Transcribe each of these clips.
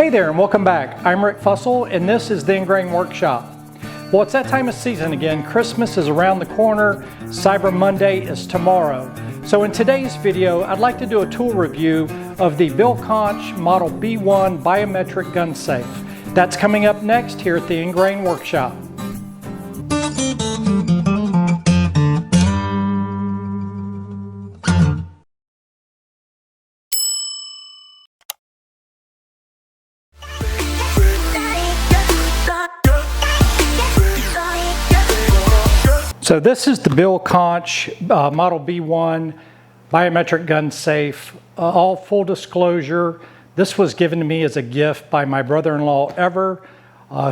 Hey there and welcome back. I'm Rick Fussell and this is the Ingrain Workshop. Well, it's that time of season again. Christmas is around the corner. Cyber Monday is tomorrow. So in today's video, I'd like to do a tool review of the Billconch Model B-1 Biometric Gun Safe. That's coming up next here at the Ingrain Workshop. So this is the Billconch Model B-1 Biometric Gun Safe. All full disclosure, this was given to me as a gift by my brother-in-law Ever,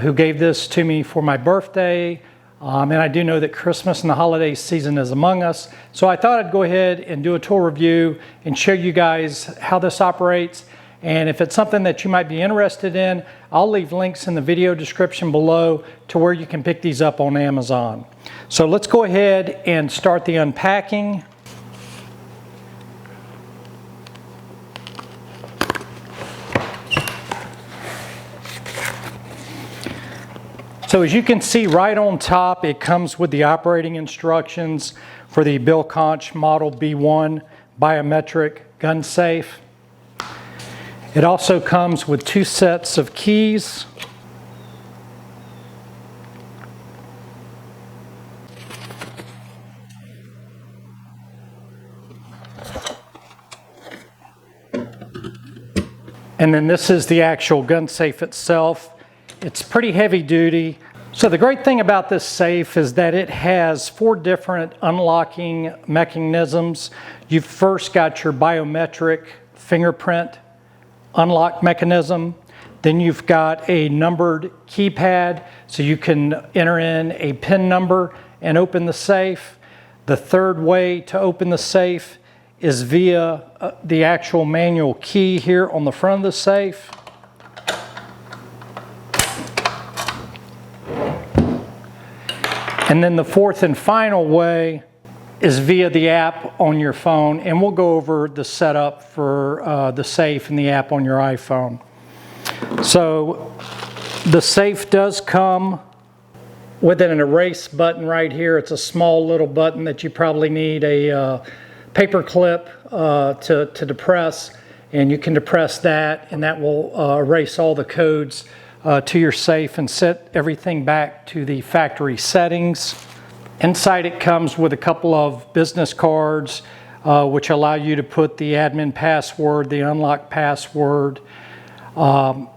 who gave this to me for my birthday. And I do know that Christmas and the holiday season is among us. So I thought I'd go ahead and do a tool review and show you guys how this operates. And if it's something that you might be interested in, I'll leave links in the video description below to where you can pick these up on Amazon. So let's go ahead and start the unpacking. So as you can see right on top, it comes with the operating instructions for the Billconch Model B-1 Biometric Gun Safe. It also comes with 2 sets of keys. And then this is the actual gun safe itself. It's pretty heavy duty. So the great thing about this safe is that it has 4 different unlocking mechanisms. You've first got your biometric fingerprint unlock mechanism. Then you've got a numbered keypad so you can enter in a PIN number and open the safe. The third way to open the safe is via the actual manual key here on the front of the safe. And then the fourth and final way is via the app on your phone, and we'll go over the setup for the safe and the app on your iPhone. So the safe does come with an erase button right here. It's a small little button that you probably need a paper clip to depress, and you can depress that and that will erase all the codes to your safe and set everything back to the factory settings. Inside it comes with a couple of business cards which allow you to put the admin password, the unlock password on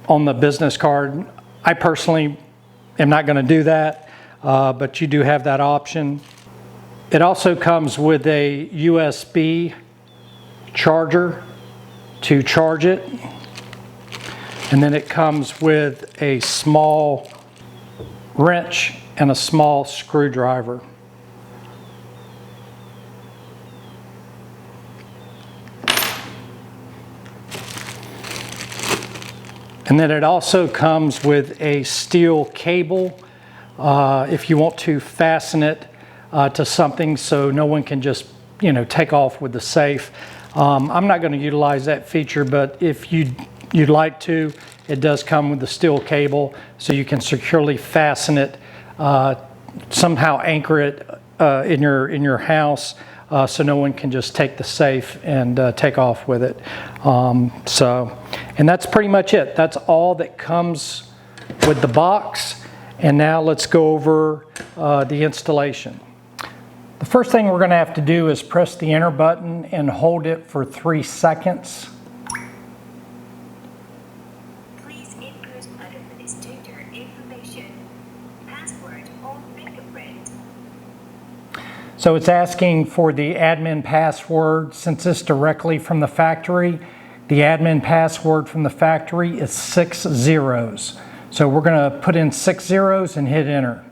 the business card. I personally am not going to do that, but you do have that option. It also comes with a USB charger to charge it. And then it comes with a small wrench and a small screwdriver. And then it also comes with a steel cable if you want to fasten it to something so no one can just, take off with the safe. I'm not going to utilize that feature, but if you'd like to, it does come with the steel cable so you can securely fasten it, somehow anchor it in your house so no one can just take the safe and take off with it. And that's pretty much it. That's all that comes with the box. And now let's go over the installation. The first thing we're going to have to do is press the enter button and hold it for 3 seconds. Please input administrator information, password or fingerprint. So it's asking for the admin password. Since it's directly from the factory, the admin password from the factory is 6 zeros. So we're going to put in 6 zeros and hit enter.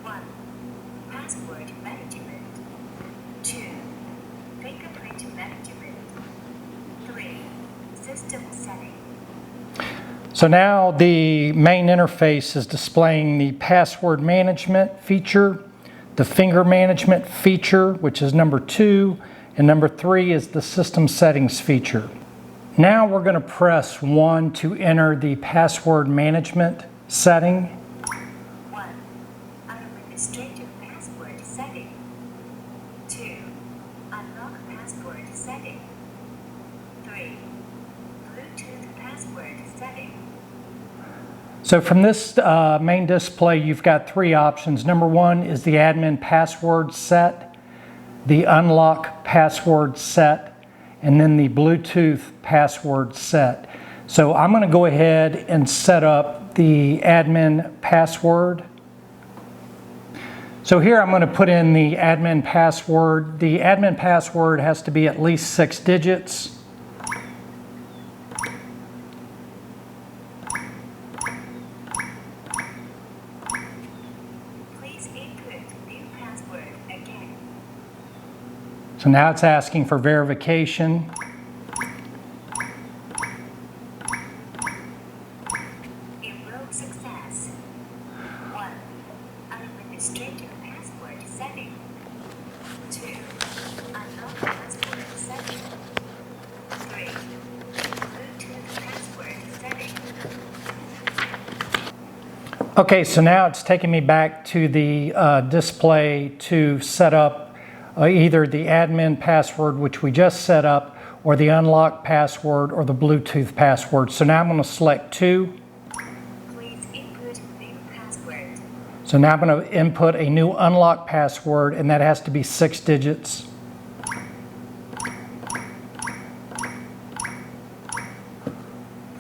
1. Password management. 2. Fingerprint management. 3. System setting. So now the main interface is displaying the password management feature, the finger management feature, which is number 2, And number 3 is the system settings feature. Now we're going to press 1 to enter the password management setting. 1. Administrative password setting. 2. Unlock password setting. 3. Bluetooth password setting. So from this main display, you've got 3 options. Number 1 is the admin password set, the unlock password set, and then the Bluetooth password set. So I'm going to go ahead and set up the admin password. So here I'm going to put in the admin password. The admin password has to be at least 6 digits. Please input new password again. So now it's asking for verification. Enroll success. 1. Administrative password setting. 2. Unlock password setting. 3. Bluetooth password setting. Okay, so now it's taking me back to the display to set up either the admin password, which we just set up, or the unlock password, or the Bluetooth password. So now I'm going to select 2. Please input new password. So now I'm going to input a new unlock password, and that has to be 6 digits.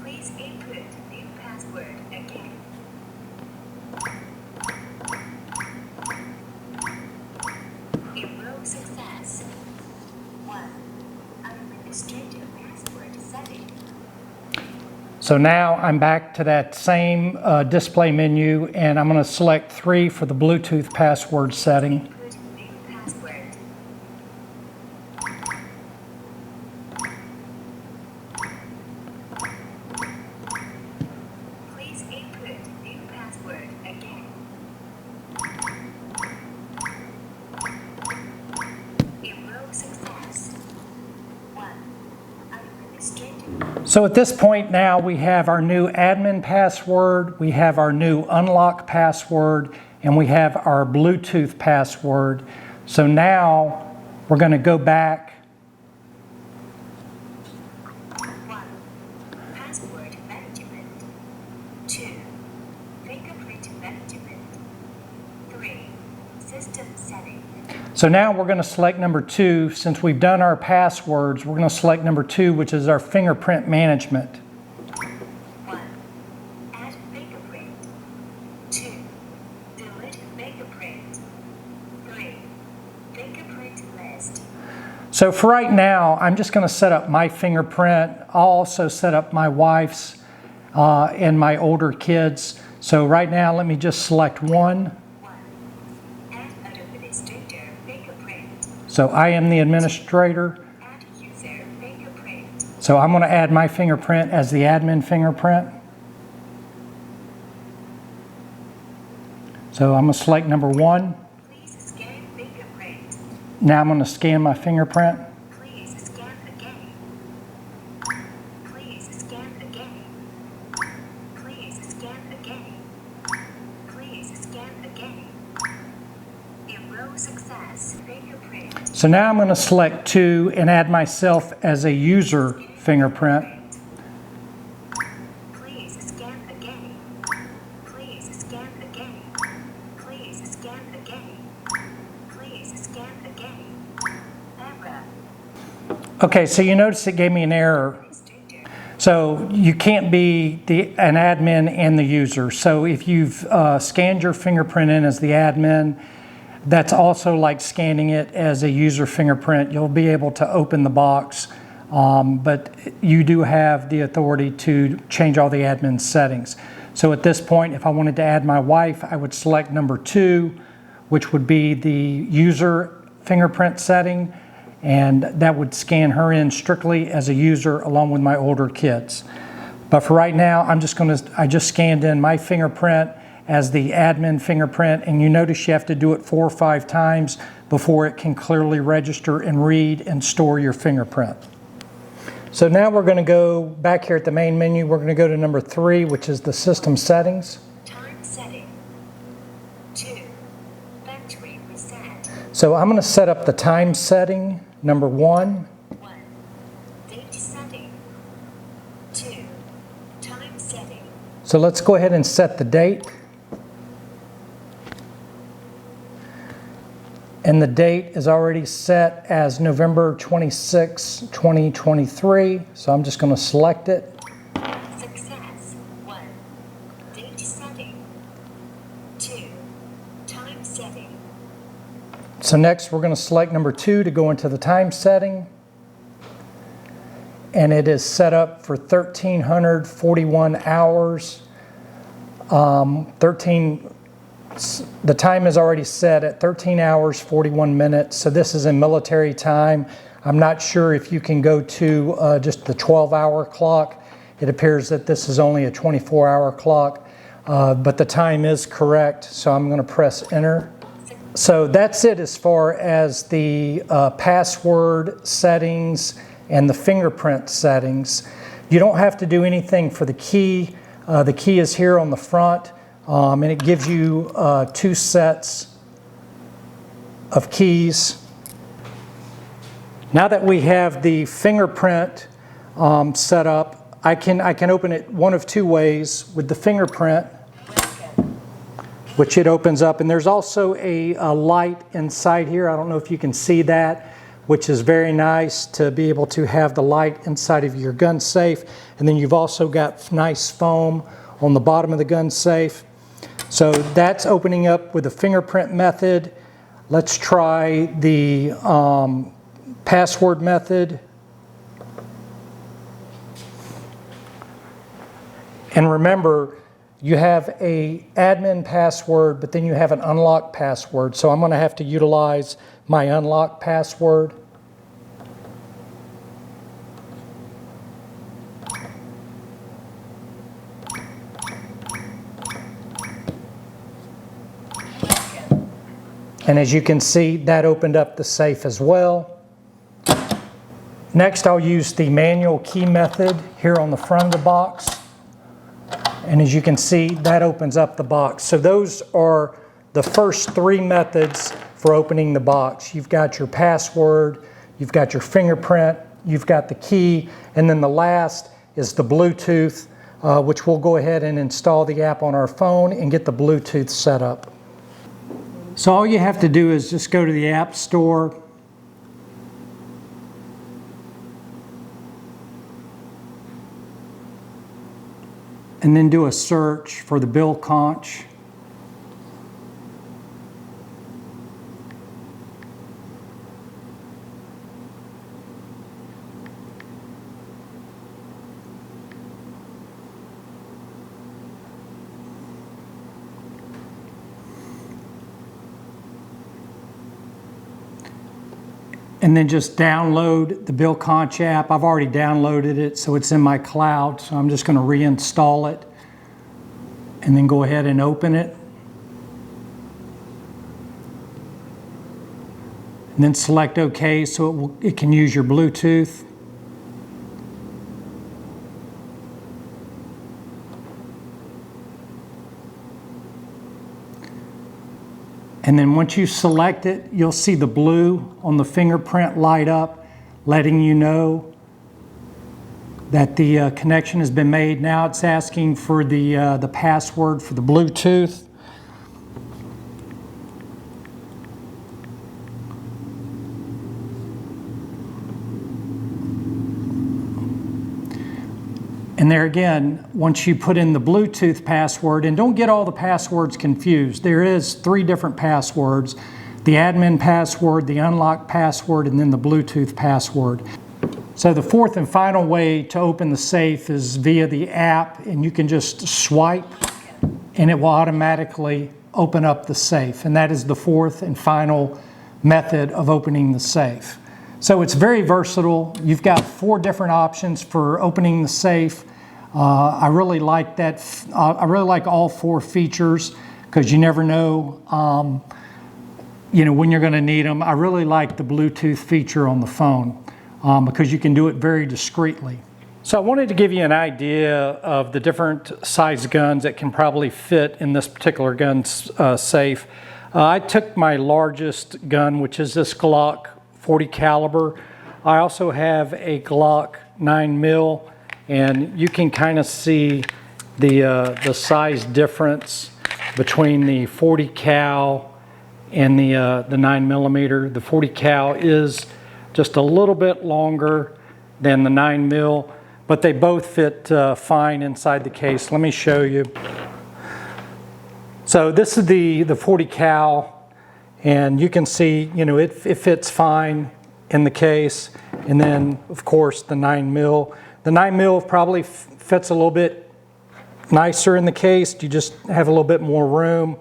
Please input new password again. Enroll success. 1. Administrative password setting. So now I'm back to that same display menu, and I'm going to select 3 for the Bluetooth password setting. Input new password. Please input new password again. Enroll success. 1. Administrative. So at this point now we have our new admin password, we have our new unlock password, and we have our Bluetooth password. So now we're going to go back. 1. Password management. 2. Fingerprint management. 3. System setting. So now we're going to select number 2. Since we've done our passwords, we're going to select number 2, which is our fingerprint management. 1. Add fingerprint. 2. Delete fingerprint. 3. Fingerprint list. So for right now, I'm just going to set up my fingerprint. I'll also set up my wife's and my older kids. So right now, let me just select 1. 1. Add administrator fingerprint. So I am the administrator. Add user fingerprint. So I'm going to add my fingerprint as the admin fingerprint. So I'm going to select number 1. Please scan fingerprint. Now I'm going to scan my fingerprint. Please scan again. Please scan again. Please scan again. Please scan again. Enroll success. Fingerprint. So now I'm going to select 2 and add myself as a user fingerprint. Please scan again. Please scan again. Please scan again. Please scan again. Error. Okay, so you notice it gave me an error. Administrator. So you can't be an admin and the user. So if you've scanned your fingerprint in as the admin, that's also like scanning it as a user fingerprint. You'll be able to open the box, but you do have the authority to change all the admin settings. So at this point, if I wanted to add my wife, I would select number 2, which would be the user fingerprint setting, and that would scan her in strictly as a user along with my older kids. But for right now, I just scanned in my fingerprint, as the admin fingerprint, and you notice you have to do it 4 or 5 times before it can clearly register and read and store your fingerprint. So now we're going to go back here at the main menu. We're going to go to number 3, which is the system settings. Time setting. 2. Battery reset. So I'm going to set up the time setting, number 1. 1. Date setting. 2. Time setting. So let's go ahead and set the date. And the date is already set as November 26, 2023. So I'm just going to select it. Success. 1. Date setting. 2. Time setting. So next we're going to select number 2 to go into the time setting. And it is set up for 1,341 hours. The time is already set at 13 hours, 41 minutes. So this is in military time. I'm not sure if you can go to just the 12-hour clock. It appears that this is only a 24-hour clock, but the time is correct. So I'm going to press enter. So that's it as far as the password settings and the fingerprint settings. You don't have to do anything for the key. The key is here on the front. And it gives you 2 sets of keys. Now that we have the fingerprint set up, I can open it one of 2 ways with the fingerprint, which it opens up. And there's also a light inside here. I don't know if you can see that, which is very nice to be able to have the light inside of your gun safe. And then you've also got nice foam on the bottom of the gun safe. So that's opening up with the fingerprint method. Let's try the password method. And remember, you have a admin password, but then you have an unlock password. So I'm going to have to utilize my unlock password. And as you can see, that opened up the safe as well. Next, I'll use the manual key method here on the front of the box. And as you can see, that opens up the box. So those are the first 3 methods for opening the box. You've got your password, you've got your fingerprint, you've got the key, and then the last is the Bluetooth, which we'll go ahead and install the app on our phone and get the Bluetooth set up. So all you have to do is just go to the App Store, and then do a search for the Billconch. And then just download the Billconch app. I've already downloaded it, so it's in my cloud. So I'm just going to reinstall it and then go ahead and open it. And then select OK so it can use your Bluetooth. And then once you select it, you'll see the blue on the fingerprint light up, letting you know that the connection has been made. Now it's asking for the password for the Bluetooth. And there again, once you put in the Bluetooth password, and don't get all the passwords confused. There is 3 different passwords: the admin password, the unlock password, and then the Bluetooth password. So the 4th and final way to open the safe is via the app, and you can just swipe and it will automatically open up the safe. And that is the 4th and final method of opening the safe. So it's very versatile. You've got 4 different options for opening the safe. I really like that. I really like all 4 features because you never know, when you're going to need them. I really like the Bluetooth feature on the phone because you can do it very discreetly. So I wanted to give you an idea of the different size guns that can probably fit in this particular gun safe. I took my largest gun, which is this Glock 40 caliber. I also have a Glock 9mm, and you can kind of see the size difference between the 40 cal and the 9mm. The 40 cal is just a little bit longer than the 9mm, but they both fit fine inside the case. Let me show you. So this is the 40 cal, and you can see, it fits fine in the case. And then, of course, the 9mm. The 9mm probably fits a little bit nicer in the case. You just have a little bit more room.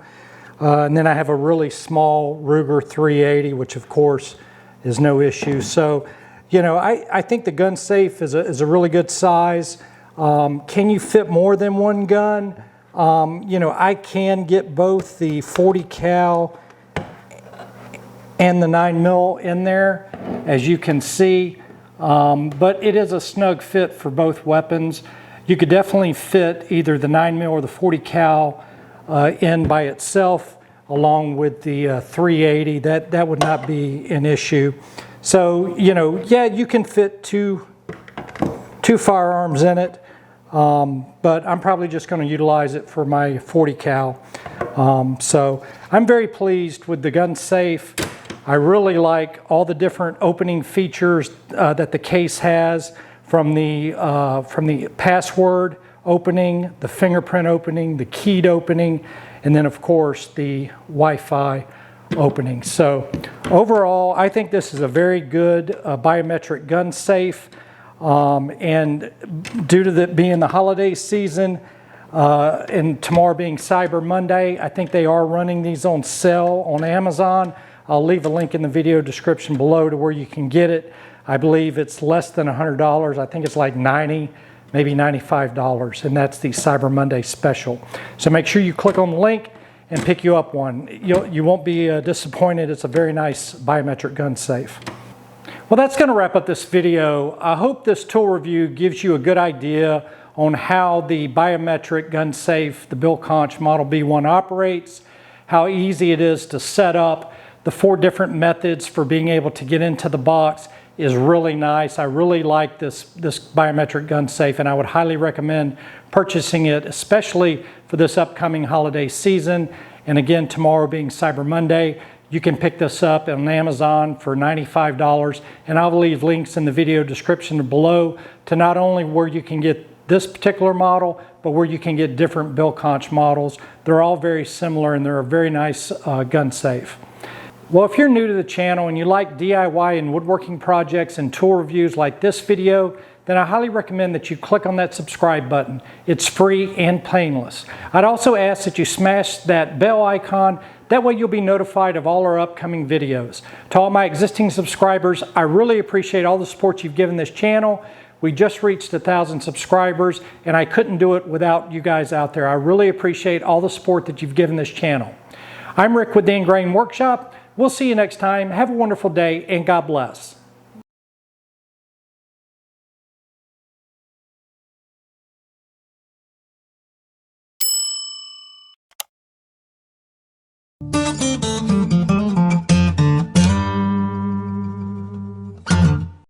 And then I have a really small Ruger 380, which of course is no issue. So, I think the gun safe is a really good size. Can you fit more than one gun? I can get both the 40 cal and the 9mm in there, as you can see. But it is a snug fit for both weapons. You could definitely fit either the 9mm or the 40 cal in by itself, along with the 380. That would not be an issue. So, yeah, you can fit two firearms in it, but I'm probably just going to utilize it for my 40 cal. So I'm very pleased with the gun safe. I really like all the different opening features that the case has, from the password opening, the fingerprint opening, the keyed opening, and then of course the Wi-Fi opening. So overall, I think this is a very good biometric gun safe. And due to it being the holiday season and tomorrow being Cyber Monday, I think they are running these on sale on Amazon. I'll leave a link in the video description below to where you can get it. I believe it's less than $100. I think it's like $90, maybe $95, and that's the Cyber Monday special. So make sure you click on the link and pick you up one. You won't be disappointed. It's a very nice biometric gun safe. Well, that's going to wrap up this video. I hope this tool review gives you a good idea on how the biometric gun safe, the Billconch Model B-1 operates, how easy it is to set up. The 4 different methods for being able to get into the box is really nice. I really like this biometric gun safe, and I would highly recommend purchasing it, especially for this upcoming holiday season. And again, tomorrow being Cyber Monday, you can pick this up on Amazon for $95, and I'll leave links in the video description below to not only where you can get this particular model, but where you can get different Billconch models. They're all very similar, and they're a very nice gun safe. Well, if you're new to the channel and you like DIY and woodworking projects and tool reviews like this video, then I highly recommend that you click on that subscribe button. It's free and painless. I'd also ask that you smash that bell icon. That way you'll be notified of all our upcoming videos. To all my existing subscribers, I really appreciate all the support you've given this channel. We just reached 1,000 subscribers, and I couldn't do it without you guys out there. I really appreciate all the support that you've given this channel. I'm Rick with the Ingrain Workshop. We'll see you next time. Have a wonderful day, and God bless.